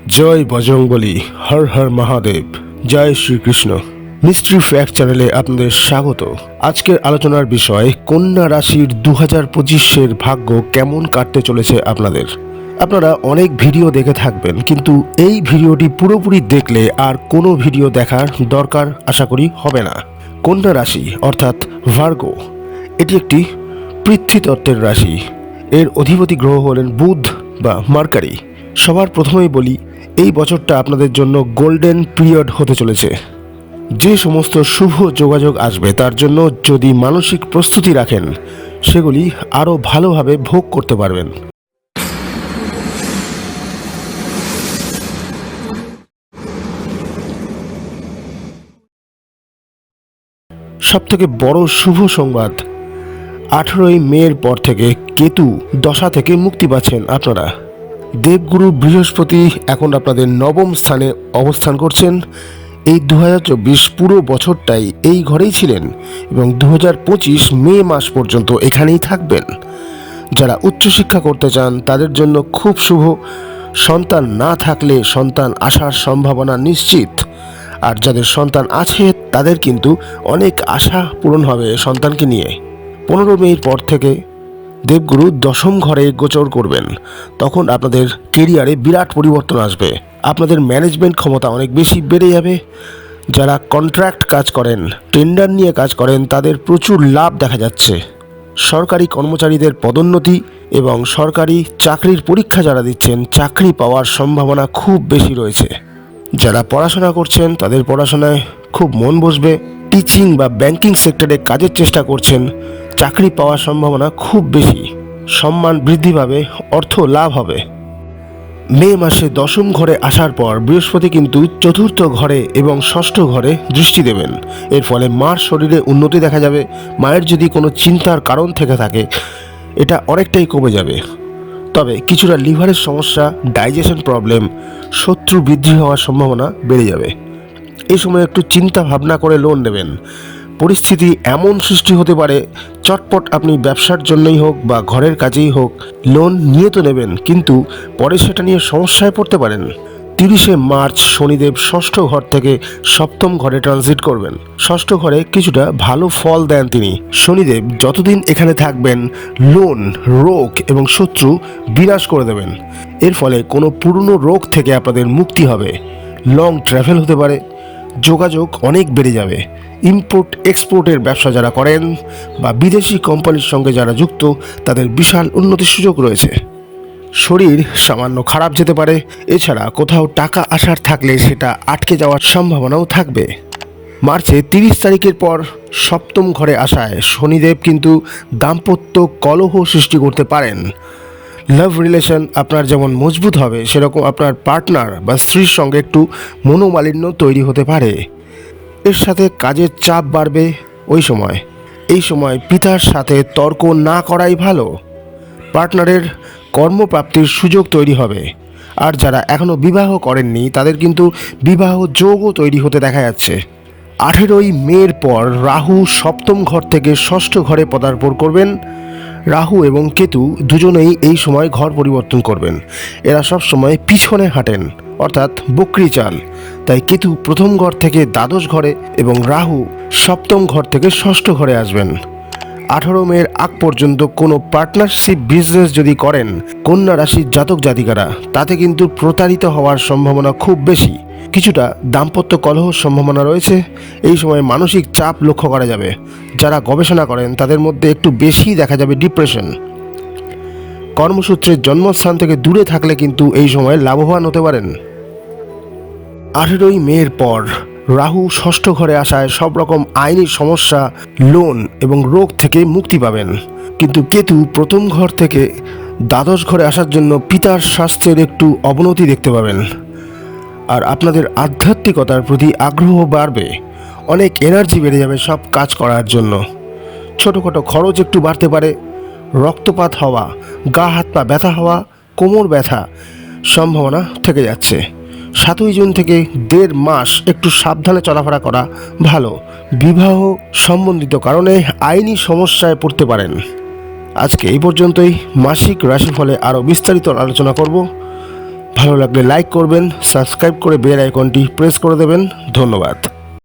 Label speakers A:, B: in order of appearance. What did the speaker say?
A: জয় বজরংবলী, হর হর মহাদেব, জয় Shrikrishna. Mystery fact চ্যানেলে আপনাদের স্বাগত। আজকের আলোচনার বিষয় কন্যা রাশির 2025-এর ভাগ্য কেমন কাটতে চলেছে আপনাদের। আপনারা অনেক ভিডিও দেখে থাকবেন, কিন্তু এই ভিডিওটি পুরোপুরি দেখলে আর কোনো ভিডিও দেখার দরকার আশা করি হবে না। কন্যা রাশি অর্থাৎ ভার্গো, এটি একটি পৃথ্বীতত্ত্বের রাশি। এর অধিপতি গ্রহ হলেন বুধ বা মার্কারি। সবার প্রথমেই বলি, এই বছরটা আপনাদের জন্য গোল্ডেন পিরিয়ড হতে চলেছে। যে সমস্ত শুভ যোগাযোগ আসবে তার জন্য যদি মানসিক প্রস্তুতি রাখেন, সেগুলি আরও ভালোভাবে ভোগ করতে পারবেন। সবথেকে বড় শুভ সংবাদ, 18ই মের পর থেকে কেতু দশা থেকে মুক্তি পাচ্ছেন আপনারা। দেবগুরু বৃহস্পতি এখন আপনাদের নবম স্থানে অবস্থান করছেন। এই 2024 পুরো বছরটাই এই ঘরেই ছিলেন এবং 2025 মে মাস পর্যন্ত এখানেই থাকবেন। যারা উচ্চশিক্ষা করতে চান তাদের জন্য খুব শুভ। সন্তান না থাকলে সন্তান আসার সম্ভাবনা নিশ্চিত, আর যাদের সন্তান আছে তাদের কিন্তু অনেক আশা পূরণ হবে সন্তানকে নিয়ে। 15 মের পর থেকে দেবগুরু দশম ঘরে গোচর করবেন। তখন আপনাদের কেরিয়ারে বিরাট পরিবর্তন আসবে। আপনাদের ম্যানেজমেন্ট ক্ষমতা অনেক বেশি বেড়ে যাবে। যারা কন্ট্রাক্ট কাজ করেন, টেন্ডার নিয়ে কাজ করেন, তাদের প্রচুর লাভ দেখা যাচ্ছে। সরকারি কর্মচারীদের পদোন্নতি এবং সরকারি চাকরির পরীক্ষা যারা দিচ্ছেন, চাকরি পাওয়ার সম্ভাবনা খুব বেশি রয়েছে। যারা পড়াশোনা করছেন তাদের পড়াশোনায় খুব মন বসবে। টিচিং বা ব্যাংকিং সেক্টরে কাজের চেষ্টা করছেন, চাকরি পাওয়ার সম্ভাবনা খুব বেশি। সম্মান বৃদ্ধি পাবে, অর্থ লাভ হবে। মে মাসে দশম ঘরে আসার পর বৃহস্পতি কিন্তু চতুর্থ ঘরে এবং ষষ্ঠ ঘরে দৃষ্টি দেবেন। এর ফলে মার শরীরে উন্নতি দেখা যাবে। মায়ের যদি কোনো চিন্তার কারণ থেকে থাকে, এটা অনেকটাই কমে যাবে। তবে কিছুটা লিভারের সমস্যা, ডাইজেশন প্রবলেম, শত্রু বৃদ্ধি হওয়ার সম্ভাবনা বেড়ে যাবে। এই সময় একটু চিন্তা ভাবনা করে লোন নেবেন। পরিস্থিতি এমন সৃষ্টি হতে পারে, চটপট আপনি ব্যবসার জন্যই হোক বা ঘরের কাজেই হোক লোন নিয়ে তো নেবেন, কিন্তু পরে সেটা নিয়ে সমস্যায় পড়তে পারেন। 30শে মার্চ শনিদেব ষষ্ঠ ঘর থেকে সপ্তম ঘরে ট্রানজিট করবেন। ষষ্ঠ ঘরে কিছুটা ভালো ফল দেন তিনি। শনিদেব যতদিন এখানে থাকবেন, লোন, রোগ এবং শত্রু বিনাশ করে দেবেন। এর ফলে কোনো পুরনো রোগ থেকে আপনাদের মুক্তি হবে। লং ট্রাভেল হতে পারে, যোগাযোগ অনেক বেড়ে যাবে। ইম্পোর্ট এক্সপোর্টের ব্যবসা যারা করেন বা বিদেশি কোম্পানির সঙ্গে যারা যুক্ত, তাদের বিশাল উন্নতির সুযোগ রয়েছে। শরীর সামান্য খারাপ যেতে পারে। এছাড়া কোথাও টাকা আসার থাকলে সেটা আটকে যাওয়ার সম্ভাবনাও থাকবে। মার্চে 30 তারিখের পর সপ্তম ঘরে আসায় শনিদেব কিন্তু দাম্পত্য কলহ সৃষ্টি করতে পারেন। লাভ রিলেশন আপনার যেমন মজবুত হবে, সেরকম আপনার পার্টনার বা স্ত্রীর সঙ্গে একটু মনোমালিন্য তৈরি হতে পারে। এর সাথে কাজের চাপ বাড়বে এই সময় পিতার সাথে তর্ক না করাই ভালো। পার্টনারের কর্মপ্রাপ্তির সুযোগ তৈরি হবে। আর যারা এখনও বিবাহ করেননি তাদের কিন্তু বিবাহ যোগও তৈরি হতে দেখা যাচ্ছে। 18ই মের পর রাহু সপ্তম ঘর থেকে ষষ্ঠ ঘরে পদার্পণ করবেন। রাহু এবং কেতু দুজনেই এই সময় ঘর পরিবর্তন করবেন। এরা সব সময় পিছনে হাঁটেন, অর্থাৎ বকরি চাল। তাই কেতু প্রথম ঘর থেকে দ্বাদশ ঘরে এবং রাহু সপ্তম ঘর থেকে ষষ্ঠ ঘরে আসবেন। 18 মের আগ পর্যন্ত কোনো পার্টনারশিপ বিজনেস যদি করেন কন্যা রাশির জাতক জাতিকারা, তাতে কিন্তু প্রতারিত হওয়ার সম্ভাবনা খুব বেশি। কিছুটা দাম্পত্য কলহর সম্ভাবনা রয়েছে। এই সময় মানসিক চাপ লক্ষ্য করা যাবে। যারা গবেষণা করেন তাদের মধ্যে একটু বেশি দেখা যাবে ডিপ্রেশন। কর্মসূত্রে জন্মস্থান থেকে দূরে থাকলে কিন্তু এই সময় লাভবান হতে পারেন। 18ই মের পর রাহু ষষ্ঠ ঘরে আসায় সব রকম আইনি সমস্যা, লোন এবং রোগ থেকে মুক্তি পাবেন। কিন্তু কেতু প্রথম ঘর থেকে দ্বাদশ ঘরে আসার জন্য পিতার স্বাস্থ্যের একটু অবনতি দেখতে পাবেন। আর আপনাদের আধ্যাত্মিকতার প্রতি আগ্রহ বাড়বে। অনেক এনার্জি বেড়ে যাবে সব কাজ করার জন্য। ছোটোখাটো খরচ একটু বাড়তে পারে। রক্তপাত হওয়া, গা হাত পা ব্যথা হওয়া, কোমর ব্যথা সম্ভাবনা থেকে যাচ্ছে। 7ই জুন থেকে 1.5 মাস একটু সাবধানে চলাফেরা করা ভালো। বিবাহ সম্বন্ধিত কারণে আইনি সমস্যায় পড়তে পারেন। আজকে এই পর্যন্তই। মাসিক রাশিফলে আরও বিস্তারিত আলোচনা করব। ভালো লাগলে লাইক করবেন, সাবস্ক্রাইব করে বেল আইকনটি প্রেস করে দেবেন। ধন্যবাদ।